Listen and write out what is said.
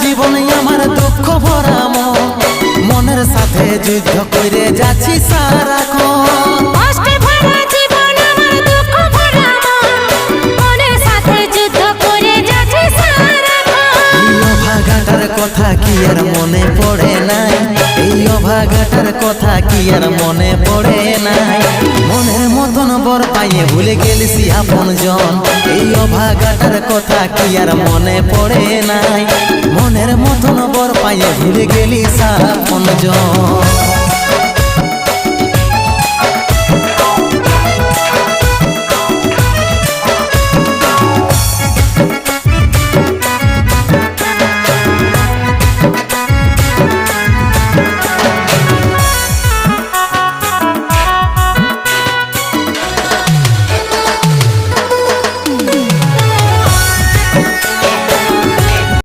জীবনে আমার দুঃখ ভরা মন, মনের সাথে যুদ্ধ করে যাচ্ছি সারাক্ষণ। কষ্টে ভরা জীবন আমার দুঃখ ভরা মন, মনের সাথে যুদ্ধ করে যাচ্ছি সারাক্ষণ। এই অভাগাটার কথা কি আর মনে পড়ে নাই, এই অভাগাটার কথা কি আর মনে পড়ে নাই। মনের মতন বর পাইয়ে ভুলে গেলিস আপন জন, এই অভাগাটার কথা কি আর মনে পড়ে নাই। মনের মতন বর পাইয়ে ভুলে গেলিস আপন জন।